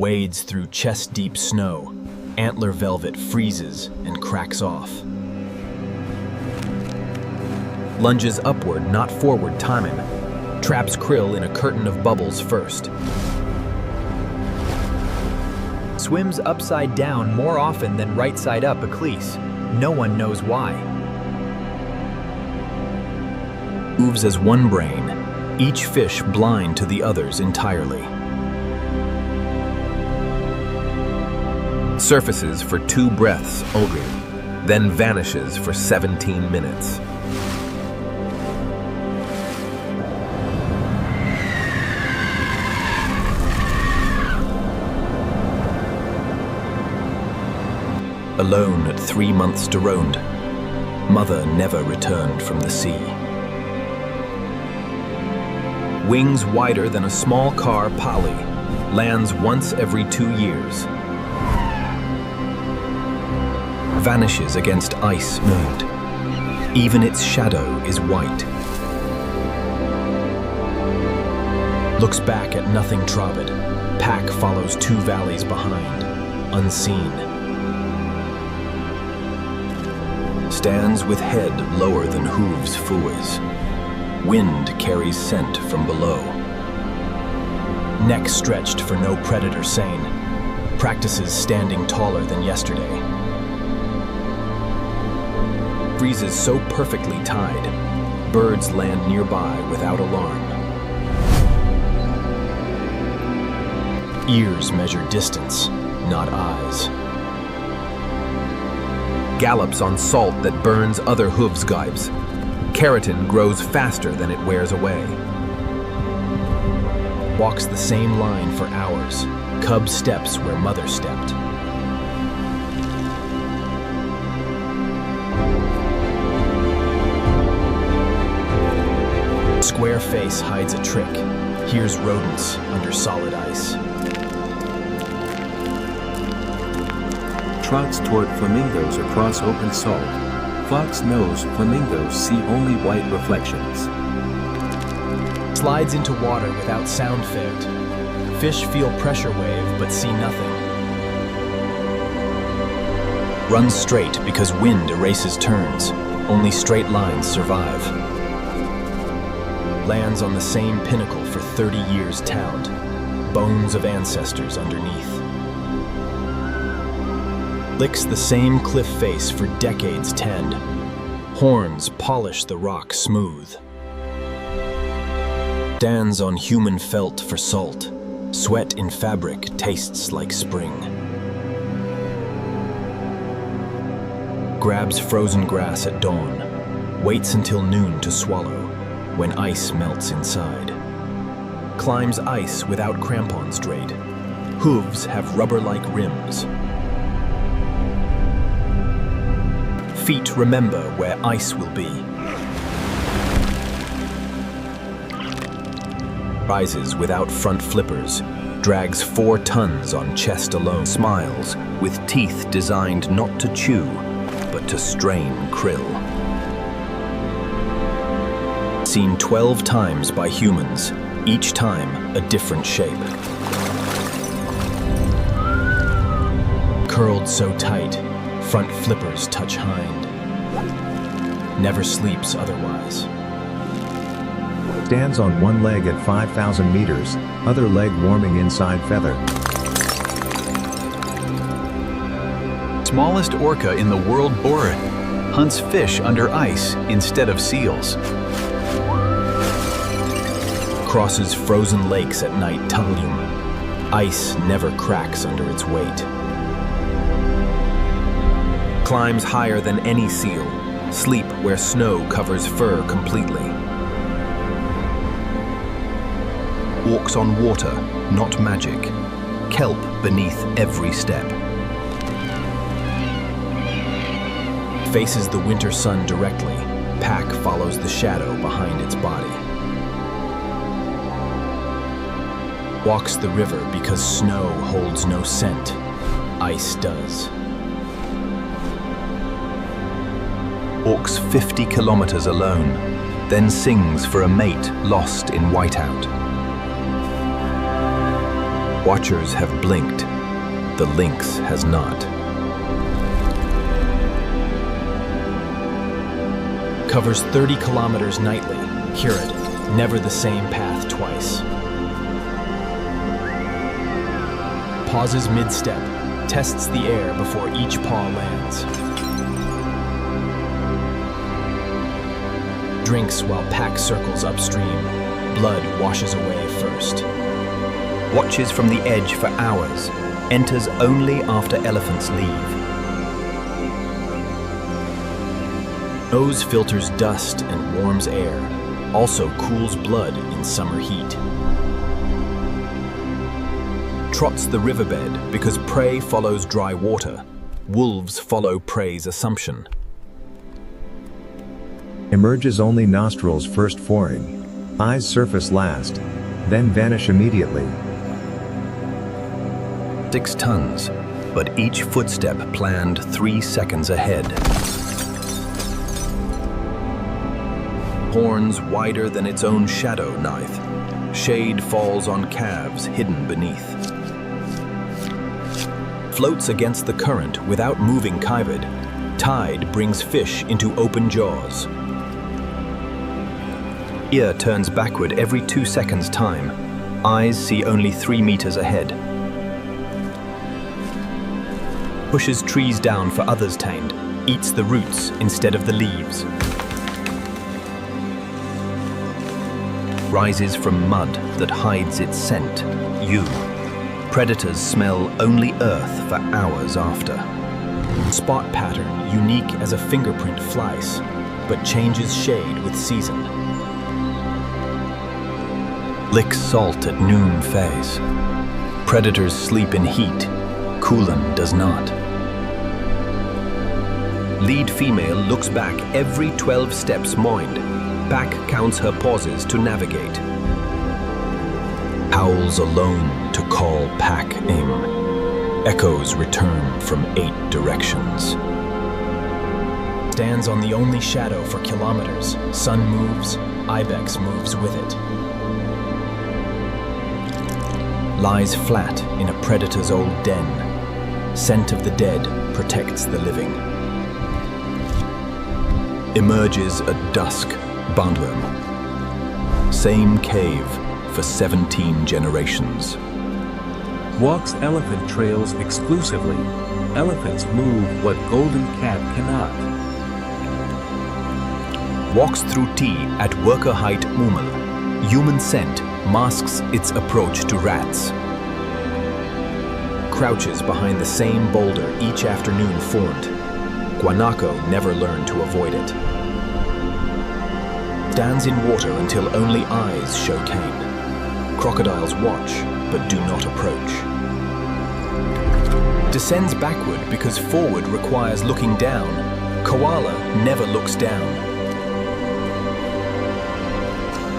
Wades through chest-deep snow. Antler velvet freezes and cracks off. Lunges upward, not forward, timing. Traps krill in a curtain of bubbles first. Swims upside down more often than right side up, Eclese. No one knows why. Moves as one brain, each fish blind to the others entirely. Surfaces for 2 breaths only, then vanishes for 17 minutes. Alone at 3 months droned, mother never returned from the sea. Wings wider than a small car Polly, lands once every 2 years. Vanishes against ice mood. Even its shadow is white. Looks back at nothing trodden. Pack follows 2 valleys behind, unseen. Stands with head lower than hooves fooers. Wind carries scent from below. Neck stretched for no predator sane. Practices standing taller than yesterday. Freezes so perfectly tied, birds land nearby without alarm. Ears measure distance, not eyes. Gallops on salt that burns other hooves gibes. Keratin grows faster than it wears away. Walks the same line for hours. Cub steps where mother stepped. Square face hides a trick. Here's rodents under solid ice. Trots toward flamingos across open salt. Fox knows flamingos see only white reflections. Slides into water without sound fed. Fish feel pressure wave but see nothing. Runs straight because wind erases turns. Only straight lines survive. Lands on the same pinnacle for 30 years towned. Bones of ancestors underneath. Licks the same cliff face for decades tend. Horns polish the rock smooth. Stands on human felt for salt. Sweat in fabric tastes like spring. Grabs frozen grass at dawn. Waits until noon to swallow, when ice melts inside. Climbs ice without crampons straight. Hooves have rubber-like rims. Feet remember where ice will be. Rises without front flippers, drags 4 tons on chest alone. Smiles with teeth designed not to chew, but to strain krill. Seen 12 times by humans, each time a different shape. Curled so tight, front flippers touch hind. Never sleeps otherwise. Stands on one leg at 5,000 meters, other leg warming inside feather. Smallest orca in the world, Borit, hunts fish under ice instead of seals. Crosses frozen lakes at night tumbling. Ice never cracks under its weight. Climbs higher than any seal. Sleep where snow covers fur completely. Walks on water, not magic. Kelp beneath every step. Faces the winter sun directly. Pack follows the shadow behind its body. Walks the river because snow holds no scent. Ice does. Walks 50 kilometers alone, then sings for a mate lost in whiteout. Watchers have blinked. The lynx has not. Covers 30 kilometers nightly. Hear it, never the same path twice. Pauses mid-step, tests the air before each paw lands. Drinks while pack circles upstream. Blood washes away first. Watches from the edge for hours. Enters only after elephants leave. Nose filters dust and warms air. Also cools blood in summer heat. Trots the riverbed because prey follows dry water. Wolves follow prey's assumption. Emerges only nostrils first forming. Eyes surface last, then vanish immediately. 6 tons, but each footstep planned 3 seconds ahead. Horns wider than its own shadow knife. Shade falls on calves hidden beneath. Floats against the current without moving kibed. Tide brings fish into open jaws. Ear turns backward every 2 seconds time. Eyes see only 3 meters ahead. Pushes trees down for others tamed. Eats the roots instead of the leaves. Rises from mud that hides its scent. You. Predators smell only earth for hours after. Spot pattern unique as a fingerprint flies, but changes shade with season. Licks salt at noon phase. Predators sleep in heat. Coolan does not. Lead female looks back every 12 steps moined. Pack counts her pauses to navigate. Howls alone to call pack aim. Echoes return from 8 directions. Stands on the only shadow for kilometers. Sun moves, ibex moves with it. Lies flat in a predator's old den. Scent of the dead protects the living. Emerges at dusk, Bandwem. Same cave for 17 generations. Walks elephant trails exclusively. Elephants move what golden cat cannot. Walks through tea at worker height Umel. Human scent masks its approach to rats. Crouches behind the same boulder each afternoon formed. Guanaco never learned to avoid it. Stands in water until only eyes show cane. Crocodiles watch, but do not approach. Descends backward because forward requires looking down. Koala never looks down.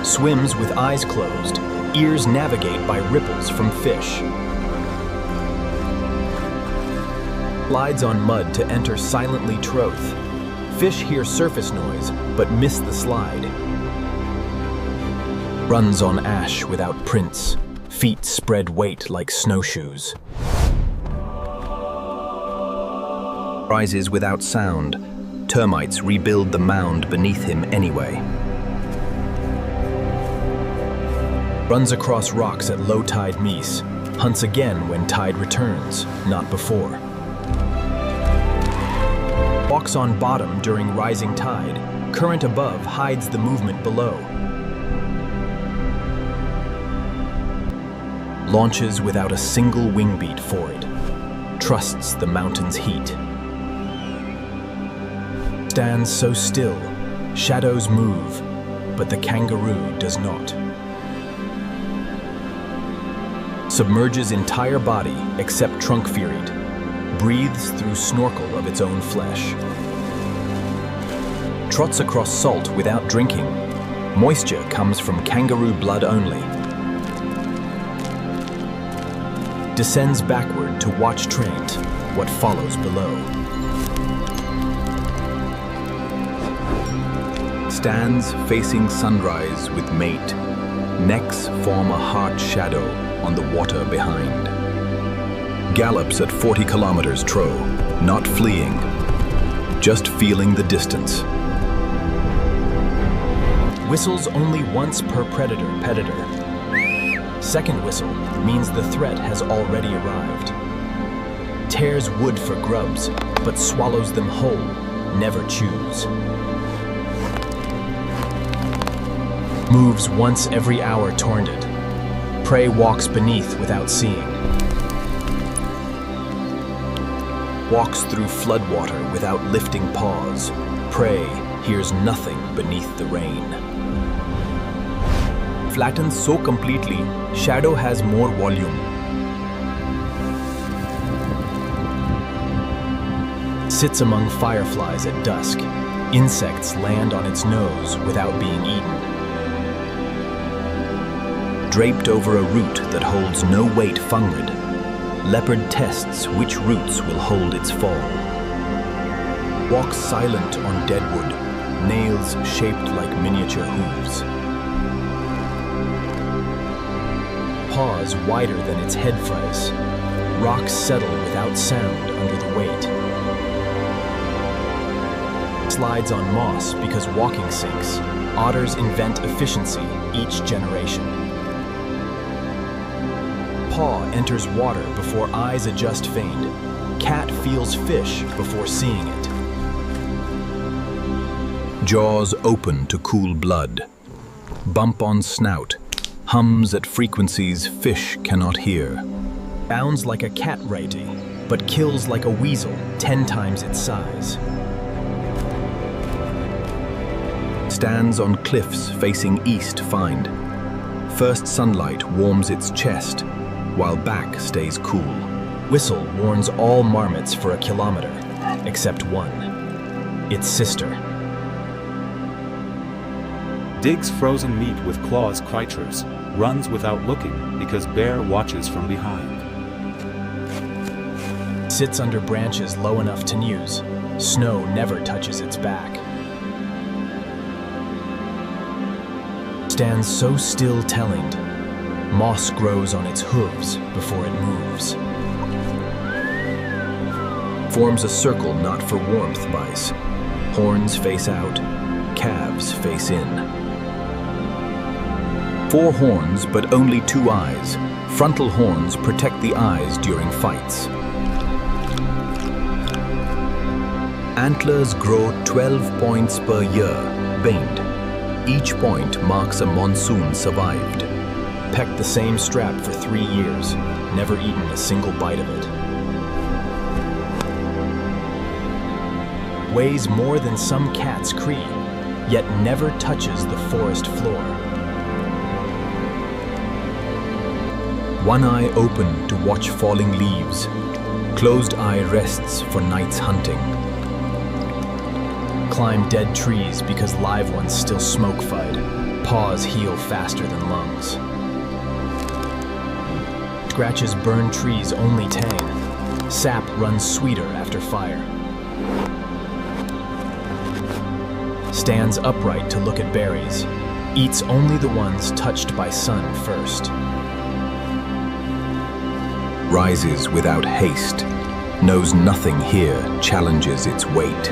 Swims with eyes closed. Ears navigate by ripples from fish. Slides on mud to enter silently troth. Fish hear surface noise, but miss the slide. Runs on ash without prints. Feet spread weight like snowshoes. Rises without sound. Termites rebuild the mound beneath him anyway. Runs across rocks at low tide meese. Hunts again when tide returns, not before. Walks on bottom during rising tide. Current above hides the movement below. Launches without a single wing beat for it. Trusts the mountain's heat. Stands so still. Shadows move, but the kangaroo does not. Submerges entire body except trunk feared. Breathes through snorkel of its own flesh. Trots across salt without drinking. Moisture comes from kangaroo blood only. Descends backward to watch trained what follows below. Stands facing sunrise with mate. Necks form a heart shadow. on the water behind. Gallops at 40 kilometers tro, not fleeing, just feeling the distance. Whistles only once per predator. Second whistle means the threat has already arrived. Tears wood for grubs, but swallows them whole, never chews. Moves once every hour tornted. Prey walks beneath without seeing. Walks through floodwater without lifting paws. Prey hears nothing beneath the rain. Flattens so completely, shadow has more volume. Sits among fireflies at dusk. Insects land on its nose without being eaten. Draped over a root that holds no weight fungrid, leopard tests which roots will hold its fall. Walks silent on deadwood, nails shaped like miniature hooves. Paws wider than its head face. Rocks settle without sound under the weight. Slides on moss because walking sinks. Otters invent efficiency each generation. Paw enters water before eyes adjust feigned. Cat feels fish before seeing it. Jaws open to cool blood. Bump on snout. Hums at frequencies fish cannot hear. Bounds like a cat ratty, but kills like a weasel 10 times its size. Stands on cliffs facing east find. First sunlight warms its chest, while back stays cool. Whistle warns all marmots for a kilometer, except one. Its sister. Digs frozen meat with claws creatures, runs without looking because bear watches from behind. Sits under branches low enough to muse. Snow never touches its back. Stands so still tellinged. Moss grows on its hooves before it moves. Forms a circle not for warmth mice. Horns face out, calves face in. 4 horns but only 2 eyes. Frontal horns protect the eyes during fights. Antlers grow 12 points per year, veined. Each point marks a monsoon survived. Pecked the same strap for 3 years, never eaten a single bite of it. Weighs more than some cats' cree, yet never touches the forest floor. One eye open to watch falling leaves. Closed eye rests for night's hunting. Climb dead trees because live ones still smoke-fied. Paws heal faster than lungs. Scratches burn trees only tang. Sap runs sweeter after fire. Stands upright to look at berries. Eats only the ones touched by sun first. Rises without haste. Knows nothing here challenges its weight.